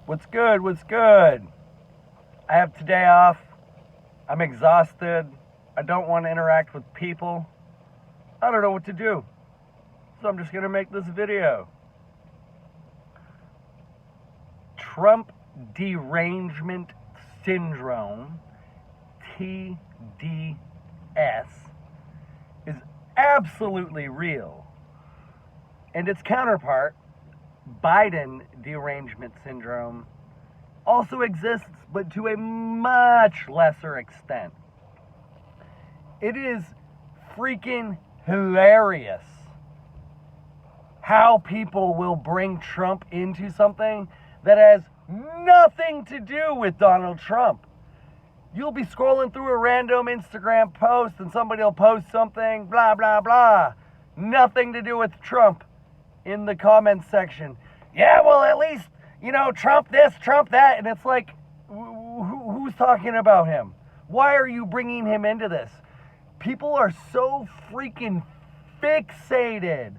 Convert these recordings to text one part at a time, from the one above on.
What's good? What's good? I have today off. I'm exhausted. I don't want to interact with people. I don't know what to do. So I'm just going to make this video. Trump derangement syndrome, TDS, is absolutely real. And its counterpart, Biden derangement syndrome, also exists, but to a much lesser extent. It is freaking hilarious how people will bring Trump into something that has nothing to do with Donald Trump. You'll be scrolling through a random Instagram post and somebody will post something, blah, blah, blah. Nothing to do with Trump in the comments section. Yeah, well, at least, Trump this, Trump that. And it's like, who's talking about him? Why are you bringing him into this? People are so freaking fixated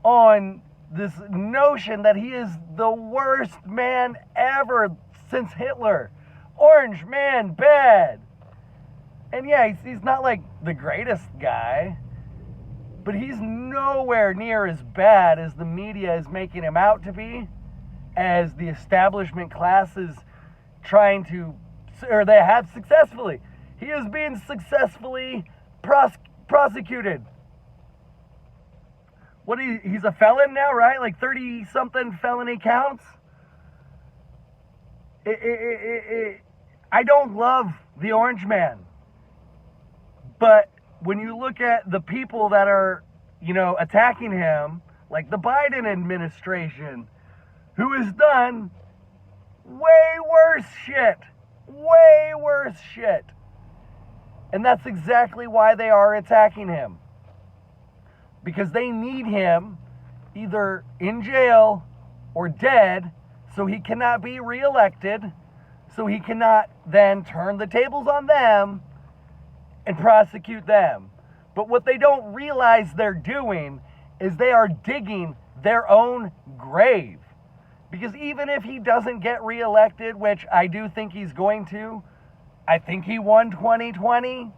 on this notion that he is the worst man ever since Hitler. Orange man, bad. And yeah, he's not like the greatest guy, but he's nowhere near as bad as the media is making him out to be, as the establishment class is trying to, or they have successfully. He is being successfully prosecuted. He's a felon now, right? Like 30-something felony counts. I don't love the orange man. But when you look at the people that are, attacking him, like the Biden administration, who has done way worse shit. Way worse shit. And that's exactly why they are attacking him. Because they need him either in jail or dead, so he cannot be reelected, so he cannot then turn the tables on them and prosecute them. But what they don't realize they're doing is they are digging their own grave. Because even if he doesn't get reelected, which I do think he's going to, I think he won 2020,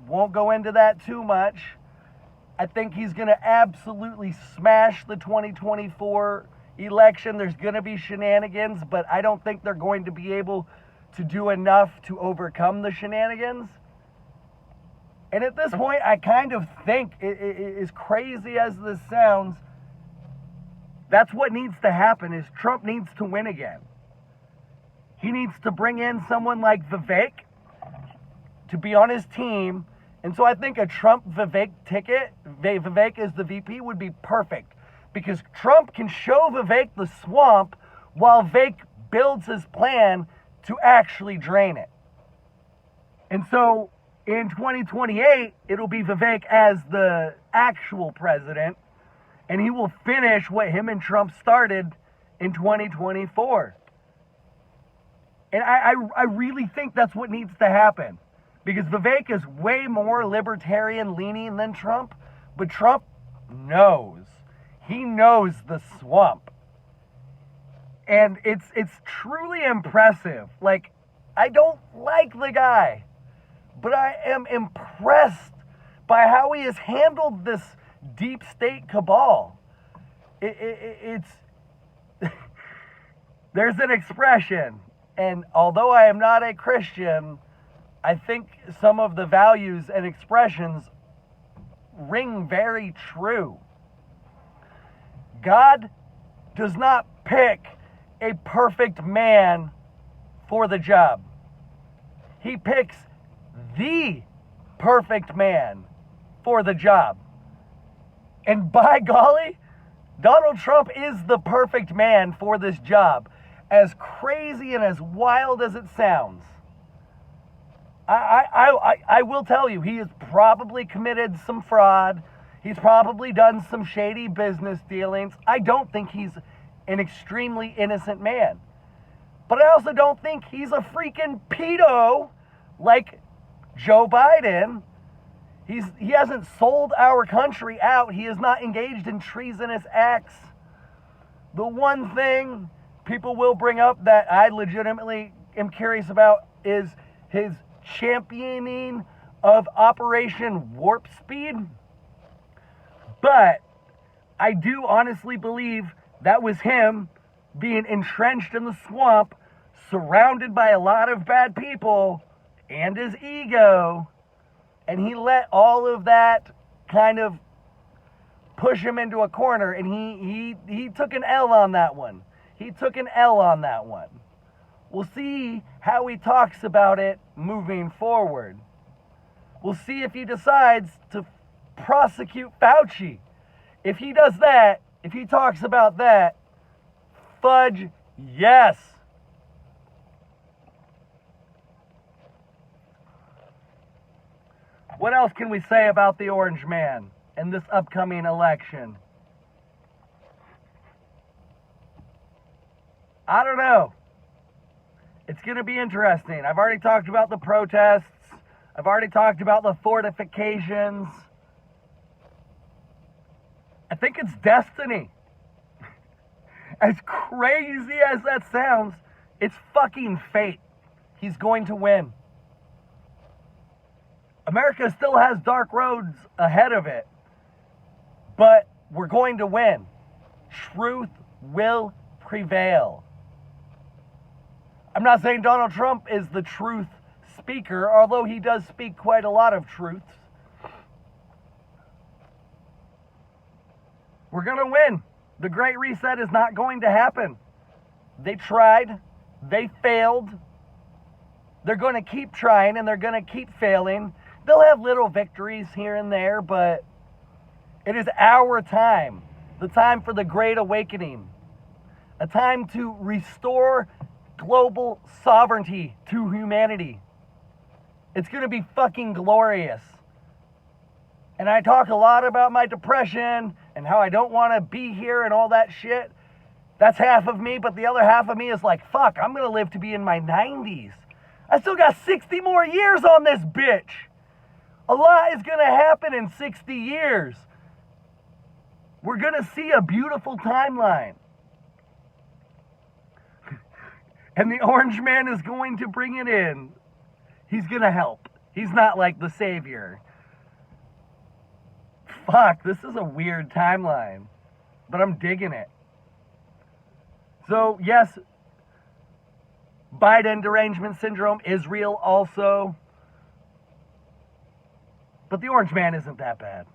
won't go into that too much. I think he's going to absolutely smash the 2024 election. There's going to be shenanigans, but I don't think they're going to be able to do enough to overcome the shenanigans. And at this point, I kind of think, as crazy as this sounds, that's what needs to happen, is Trump needs to win again. He needs to bring in someone like Vivek to be on his team. And so I think a Trump-Vivek ticket, Vivek as the VP, would be perfect. Because Trump can show Vivek the swamp while Vivek builds his plan to actually drain it. And so in 2028, it'll be Vivek as the actual president. And he will finish what him and Trump started in 2024. And I really think that's what needs to happen. Because Vivek is way more libertarian leaning than Trump, but Trump knows. He knows the swamp. And it's truly impressive. Like, I don't like the guy, but I am impressed by how he has handled this deep state cabal. It's there's an expression, and although I am not a Christian, I think some of the values and expressions ring very true. God does not pick a perfect man for the job. He picks the perfect man for the job. And by golly, Donald Trump is the perfect man for this job. As crazy and as wild as it sounds. I will tell you, he has probably committed some fraud. He's probably done some shady business dealings. I don't think he's an extremely innocent man. But I also don't think he's a freaking pedo like Joe Biden. He hasn't sold our country out. He is not engaged in treasonous acts. The one thing people will bring up that I legitimately am curious about is his championing of Operation Warp Speed. But I do honestly believe that was him being entrenched in the swamp, surrounded by a lot of bad people and his ego, and he let all of that kind of push him into a corner, and he took an L on that one. He took an L on that one. We'll see how he talks about it moving forward. We'll see if he decides to prosecute Fauci. If he does that, if he talks about that, fudge, yes. What else can we say about the Orange Man in this upcoming election? I don't know. It's going to be interesting. I've already talked about the protests. I've already talked about the fortifications. I think it's destiny. As crazy as that sounds, it's fucking fate. He's going to win. America still has dark roads ahead of it, but we're going to win. Truth will prevail. I'm not saying Donald Trump is the truth speaker, although he does speak quite a lot of truths. We're going to win. The Great Reset is not going to happen. They tried. They failed. They're going to keep trying, and they're going to keep failing. They'll have little victories here and there, but it is our time. The time for the Great Awakening. A time to restore global sovereignty to humanity. It's going to be fucking glorious. And I talk a lot about my depression and how I don't want to be here and all that shit. That's half of me, but the other half of me is like, fuck, I'm going to live to be in my 90s. I still got 60 more years on this bitch. A lot is going to happen in 60 years. We're going to see a beautiful timeline. And the Orange Man is going to bring it in. He's going to help. He's not like the savior. Fuck, this is a weird timeline. But I'm digging it. So, yes, Biden derangement syndrome is real also. But the Orange Man isn't that bad.